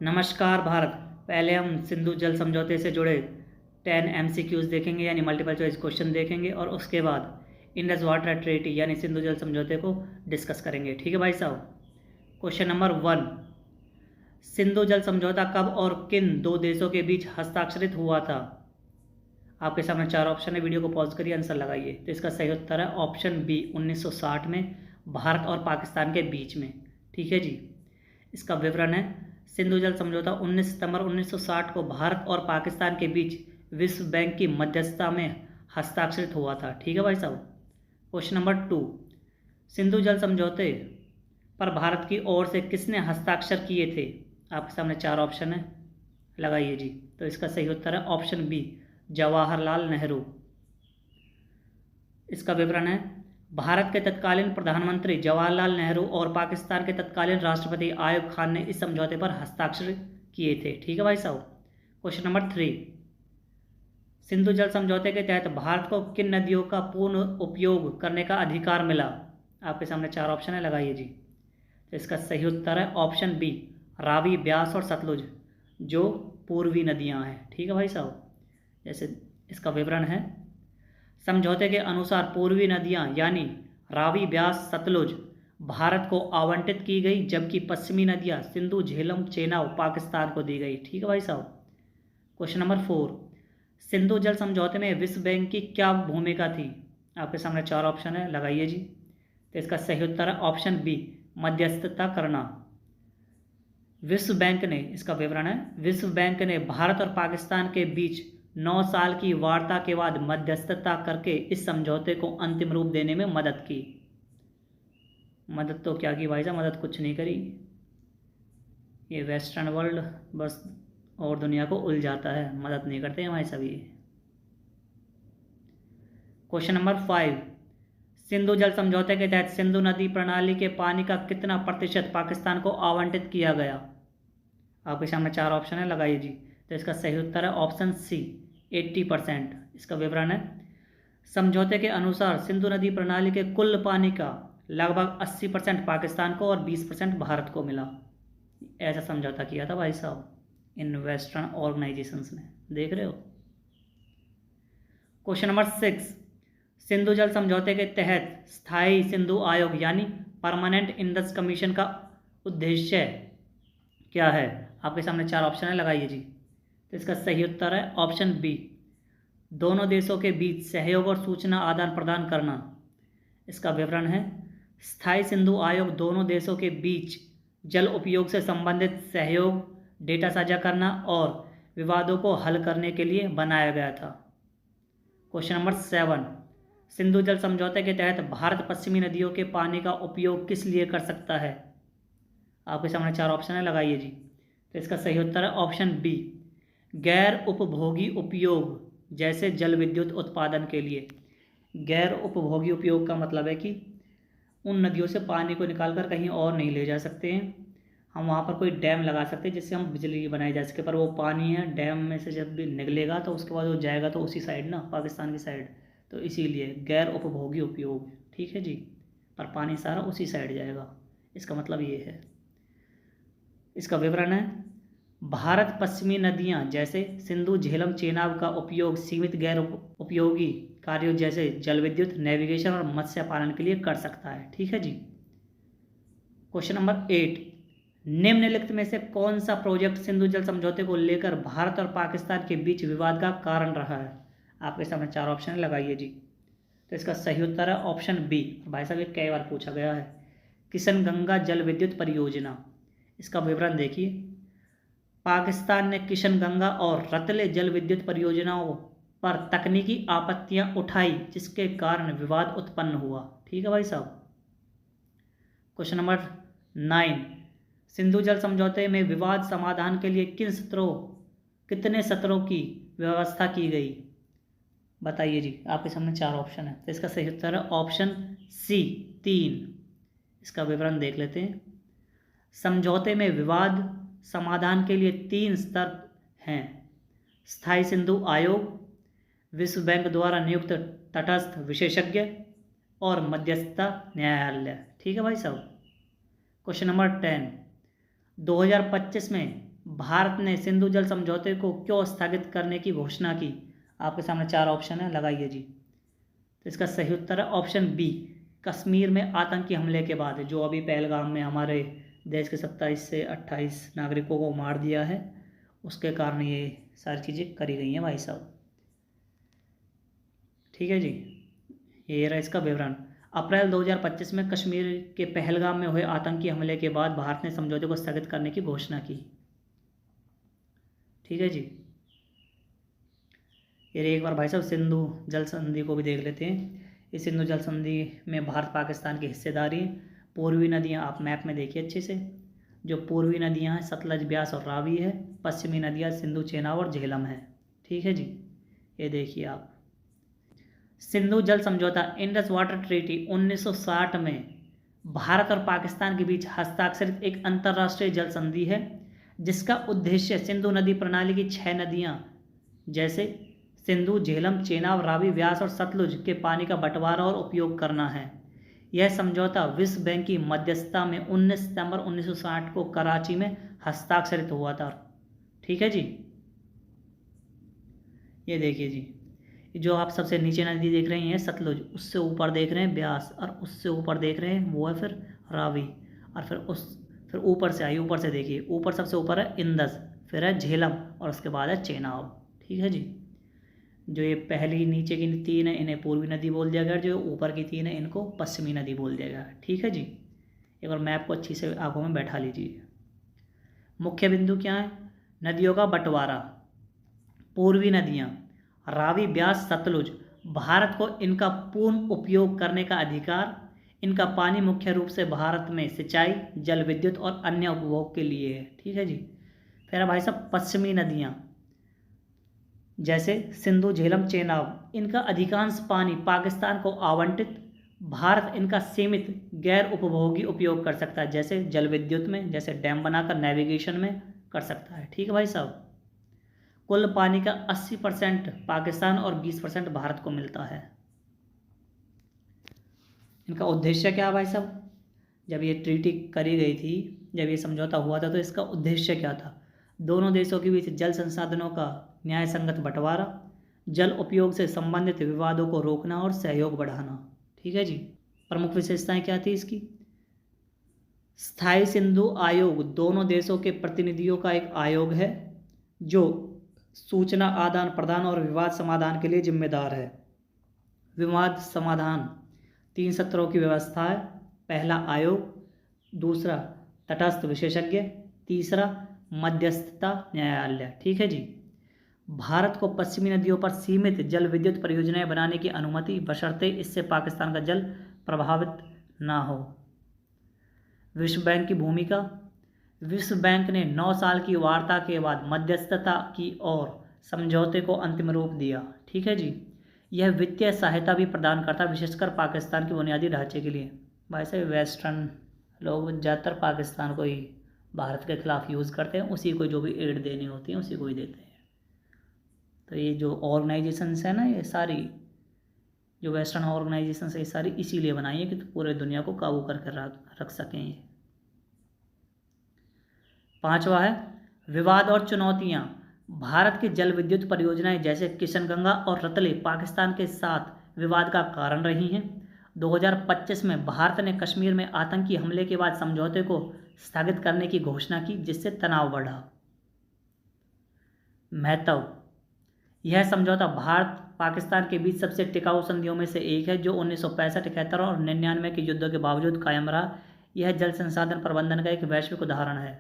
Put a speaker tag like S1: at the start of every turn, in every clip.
S1: नमस्कार भारत। पहले हम सिंधु जल समझौते से जुड़े 10 MCQs देखेंगे यानी मल्टीपल चॉइस क्वेश्चन देखेंगे और उसके बाद इंडस वाटर ट्रीटी यानी सिंधु जल समझौते को डिस्कस करेंगे। ठीक है भाई साहब। क्वेश्चन नंबर 1, सिंधु जल समझौता कब और किन दो देशों के बीच हस्ताक्षरित हुआ था? आपके सामने चार ऑप्शन है, वीडियो को पॉज करिए, आंसर लगाइए। तो इसका सही उत्तर है ऑप्शन बी, 1960 में भारत और पाकिस्तान के बीच में। ठीक है जी। इसका विवरण है, सिंधु जल समझौता 19 सितंबर 1960 को भारत और पाकिस्तान के बीच विश्व बैंक की मध्यस्थता में हस्ताक्षरित हुआ था। ठीक है भाई साहब। क्वेश्चन नंबर 2, सिंधु जल समझौते पर भारत की ओर से किसने हस्ताक्षर किए थे? आपके सामने चार ऑप्शन है, लगाइए जी। तो इसका सही उत्तर है ऑप्शन बी, जवाहरलाल नेहरू। इसका विवरण है, भारत के तत्कालीन प्रधानमंत्री जवाहरलाल नेहरू और पाकिस्तान के तत्कालीन राष्ट्रपति आयूब खान ने इस समझौते पर हस्ताक्षर किए थे। ठीक है भाई साहब। क्वेश्चन नंबर 3, सिंधु जल समझौते के तहत भारत को किन नदियों का पूर्ण उपयोग करने का अधिकार मिला? आपके सामने चार ऑप्शन है, लगाइए जी। तो इसका सही उत्तर है ऑप्शन बी, रावी, ब्यास और सतलुज, जो पूर्वी नदियां हैं। ठीक है भाई साहब। जैसे इसका विवरण है, समझौते के अनुसार पूर्वी नदियां यानी रावी, ब्यास, सतलुज भारत को आवंटित की गई, जबकि पश्चिमी नदियां सिंधु, झेलम, चेनाब पाकिस्तान को दी गई। ठीक है भाई साहब। क्वेश्चन नंबर 4, सिंधु जल समझौते में विश्व बैंक की क्या भूमिका थी? आपके सामने चार ऑप्शन है, लगाइए जी। तो इसका सही उत्तर है ऑप्शन बी, मध्यस्थता करना। विश्व बैंक ने, इसका विवरण है, विश्व बैंक ने भारत और पाकिस्तान के बीच 9 साल की वार्ता के बाद मध्यस्थता करके इस समझौते को अंतिम रूप देने में मदद की। मदद तो क्या की भाई साहब, मदद कुछ नहीं करी। ये वेस्टर्न वर्ल्ड बस और दुनिया को उलझाता है, मदद नहीं करते हमारे सभी। क्वेश्चन नंबर 5, सिंधु जल समझौते के तहत सिंधु नदी प्रणाली के पानी का कितना प्रतिशत पाकिस्तान को आवंटित किया गया? आपके सामने चार ऑप्शन है, लगाइए जी। तो इसका सही उत्तर है ऑप्शन सी, 80%। इसका विवरण है, समझौते के अनुसार सिंधु नदी प्रणाली के कुल पानी का लगभग 80% पाकिस्तान को और 20% भारत को मिला। ऐसा समझौता किया था भाई साहब इन वेस्टर्न ऑर्गेनाइजेशंस ने, देख रहे हो। क्वेश्चन नंबर 6, सिंधु जल समझौते के तहत स्थायी सिंधु आयोग यानी परमानेंट इंडस कमीशन का उद्देश्य क्या है? आपके सामने चार ऑप्शन है, लगाइए जी। तो इसका सही उत्तर है ऑप्शन बी, दोनों देशों के बीच सहयोग और सूचना आदान प्रदान करना। इसका विवरण है, स्थायी सिंधु आयोग दोनों देशों के बीच जल उपयोग से संबंधित सहयोग, डेटा साझा करना और विवादों को हल करने के लिए बनाया गया था। क्वेश्चन नंबर 7, सिंधु जल समझौते के तहत भारत पश्चिमी नदियों के पानी का उपयोग किस लिए कर सकता है? आपके सामने चार ऑप्शन है, लगाइए जी। तो इसका सही उत्तर है ऑप्शन बी, गैर उपभोगी उपयोग, जैसे जल विद्युत उत्पादन के लिए। गैर उपभोगी उपयोग का मतलब है कि उन नदियों से पानी को निकालकर कहीं और नहीं ले जा सकते हैं, हम वहाँ पर कोई डैम लगा सकते हैं जिससे हम बिजली बनाई जा सके, पर वो पानी है डैम में से जब भी निकलेगा तो उसके बाद वो जाएगा तो उसी साइड ना, पाकिस्तान की साइड, तो इसीलिए गैर उपभोगी उपयोग। ठीक है जी, पर पानी सारा उसी साइड जाएगा, इसका मतलब ये है। इसका विवरण है, भारत पश्चिमी नदियाँ जैसे सिंधु, झेलम, चेनाब का उपयोग सीमित गैर उपयोगी कार्यों जैसे जल विद्युत, नेविगेशन और मत्स्य पालन के लिए कर सकता है। ठीक है जी। क्वेश्चन नंबर 8, निम्नलिखित में से कौन सा प्रोजेक्ट सिंधु जल समझौते को लेकर भारत और पाकिस्तान के बीच विवाद का कारण रहा है? आपके सामने चार ऑप्शन लगाइए जी। तो इसका सही उत्तर है ऑप्शन बी, भाई साहब ये कई बार पूछा गया है, किशन गंगा जल विद्युत परियोजना। इसका विवरण देखिए, पाकिस्तान ने किशन गंगा और रतले जल विद्युत परियोजनाओं पर तकनीकी आपत्तियां उठाई, जिसके कारण विवाद उत्पन्न हुआ। ठीक है भाई साहब। क्वेश्चन नंबर 9, सिंधु जल समझौते में विवाद समाधान के लिए कितने सत्रों की व्यवस्था की गई? बताइए जी। आपके सामने चार ऑप्शन है, तो इसका सही उत्तर है ऑप्शन सी, 3। इसका विवरण देख लेते हैं। समझौते में विवाद समाधान के लिए 3 स्तर हैं, स्थायी सिंधु आयोग, विश्व बैंक द्वारा नियुक्त तटस्थ विशेषज्ञ और मध्यस्थता न्यायालय। ठीक है भाई साहब। क्वेश्चन नंबर 10, 2025 में भारत ने सिंधु जल समझौते को क्यों स्थगित करने की घोषणा की? आपके सामने 4 ऑप्शन है, लगाइए जी। तो इसका सही उत्तर है ऑप्शन बी, कश्मीर में आतंकी हमले के बाद, जो अभी पहलगाम में हमारे देश के 27 से 28 नागरिकों को मार दिया है, उसके कारण ये सारी चीज़ें करी गई हैं भाई साहब। ठीक है जी, ये रहा इसका विवरण। अप्रैल 2025 में कश्मीर के पहलगाम में हुए आतंकी हमले के बाद भारत ने समझौते को स्थगित करने की घोषणा की। ठीक है जी, ये एक बार भाई साहब सिंधु जल संधि को भी देख लेते हैं। इस सिंधु जल संधि में भारत पाकिस्तान की हिस्सेदारी, पूर्वी नदियाँ आप मैप में देखिए अच्छे से, जो पूर्वी नदियाँ हैं सतलज, ब्यास और रावी है, पश्चिमी नदियाँ सिंधु, चेनाब और झेलम है। ठीक है जी, ये देखिए आप। सिंधु जल समझौता इंडस वाटर ट्रीटी 1960 में भारत और पाकिस्तान के बीच हस्ताक्षरित एक अंतर्राष्ट्रीय जल संधि है, जिसका उद्देश्य सिंधु नदी प्रणाली की 6 नदियाँ जैसे सिंधु, झेलम, चेनाब, रावी, व्यास और सतलुज के पानी का बंटवारा और उपयोग करना है। यह समझौता विश्व बैंक की मध्यस्थता में 19 सितंबर 1960 को कराची में हस्ताक्षरित हुआ था। ठीक है जी, ये देखिए जी, जो आप सबसे नीचे नदी देख रहे हैं सतलुज, उससे ऊपर देख रहे हैं ब्यास, और उससे ऊपर देख रहे हैं वो है फिर रावी, और फिर ऊपर से आइए, ऊपर से देखिए, ऊपर सबसे ऊपर है इंदस, फिर है झेलम और उसके बाद है चेनाब। ठीक है जी, जो ये पहली नीचे की 3 है इन्हें पूर्वी नदी बोल दिया गया, जो ऊपर की 3 है इनको पश्चिमी नदी बोल दिया गया। ठीक है जी, एक बार मैप को अच्छी से आंखों में बैठा लीजिए। मुख्य बिंदु क्या है? नदियों का बंटवारा, पूर्वी नदियाँ रावी, ब्यास, सतलुज, भारत को इनका पूर्ण उपयोग करने का अधिकार। इनका पानी मुख्य रूप से भारत में सिंचाई, जल विद्युत और अन्य उपभोग के लिए है। ठीक है जी, फिर भाई साहब पश्चिमी नदियाँ जैसे सिंधु, झेलम, चेनाब, इनका अधिकांश पानी पाकिस्तान को आवंटित, भारत इनका सीमित गैर उपभोगी उपयोग कर सकता है, जैसे जल विद्युत में, जैसे डैम बनाकर नेविगेशन में कर सकता है। ठीक है भाई साहब, कुल पानी का 80% पाकिस्तान और 20% भारत को मिलता है। इनका उद्देश्य क्या है भाई साहब? जब ये ट्रीटी करी गई थी, जब ये समझौता हुआ था, तो इसका उद्देश्य क्या था? दोनों देशों के बीच जल संसाधनों का न्याय संगत बंटवारा, जल उपयोग से संबंधित विवादों को रोकना और सहयोग बढ़ाना। ठीक है जी, प्रमुख विशेषताएं क्या थी इसकी? स्थायी सिंधु आयोग दोनों देशों के प्रतिनिधियों का एक आयोग है, जो सूचना आदान प्रदान और विवाद समाधान के लिए जिम्मेदार है। विवाद समाधान 3 सत्रों की व्यवस्था है। पहला आयोग, दूसरा तटस्थ विशेषज्ञ, तीसरा मध्यस्थता न्यायालय। ठीक है जी, भारत को पश्चिमी नदियों पर सीमित जल विद्युत परियोजनाएं बनाने की अनुमति, बशर्ते इससे पाकिस्तान का जल प्रभावित ना हो। विश्व बैंक की भूमिका, विश्व बैंक ने 9 साल की वार्ता के बाद मध्यस्थता की और समझौते को अंतिम रूप दिया। ठीक है जी, यह वित्तीय सहायता भी प्रदान करता है, विशेषकर पाकिस्तान के बुनियादी ढांचे के लिए। वैसे वेस्टर्न लोग ज़्यादातर पाकिस्तान को ही भारत के खिलाफ यूज़ करते हैं, उसी को जो भी एड देनी होती है उसी को ही देते हैं। तो ये जो ऑर्गेनाइजेशंस है ना, ये सारी जो वेस्टर्न ऑर्गेनाइजेशंस है, ये सारी इसीलिए बनाई है कि तो पूरे दुनिया को काबू करके रख सकें ये। 5वां है विवाद और चुनौतियां। भारत की जल विद्युत परियोजनाएं जैसे किशनगंगा और रतले पाकिस्तान के साथ विवाद का कारण रही हैं। 2025 में भारत ने कश्मीर में आतंकी हमले के बाद समझौते को स्थगित करने की घोषणा की, जिससे तनाव बढ़ा। महत्व, यह समझौता भारत पाकिस्तान के बीच सबसे टिकाऊ संधियों में से एक है, जो 1965, 71 और 99 के युद्धों के बावजूद कायम रहा। यह जल संसाधन प्रबंधन का एक वैश्विक उदाहरण है।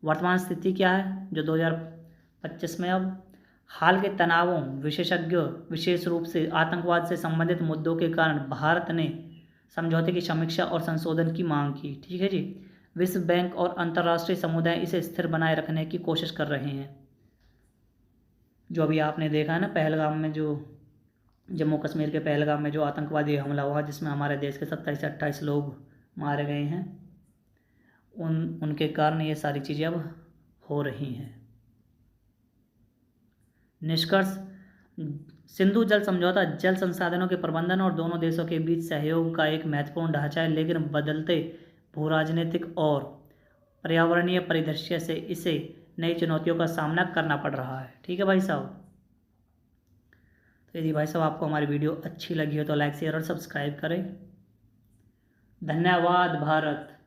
S1: वर्तमान स्थिति क्या है जो 2025 में? अब हाल के तनावों, विशेषज्ञों विशेष रूप से आतंकवाद से संबंधित मुद्दों के कारण भारत ने समझौते की समीक्षा और संशोधन की मांग की। ठीक है जी, विश्व बैंक और अंतर्राष्ट्रीय समुदाय इसे स्थिर बनाए रखने की कोशिश कर रहे हैं। जो अभी आपने देखा है ना, पहलगाम में, जो जम्मू कश्मीर के पहलगाम में जो आतंकवादी हमला हुआ, जिसमें हमारे देश के 27 से 28 लोग मारे गए हैं, उनके कारण ये सारी चीज़ें अब हो रही हैं। निष्कर्ष, सिंधु जल समझौता जल संसाधनों के प्रबंधन और दोनों देशों के बीच सहयोग का एक महत्वपूर्ण ढांचा है, लेकिन बदलते भूराजनीतिक और पर्यावरणीय परिदृश्य से इसे नई चुनौतियों का सामना करना पड़ रहा है। ठीक है भाई साहब। तो यदि भाई साहब आपको हमारी वीडियो अच्छी लगी हो तो लाइक शेयर और सब्सक्राइब करें। धन्यवाद भारत।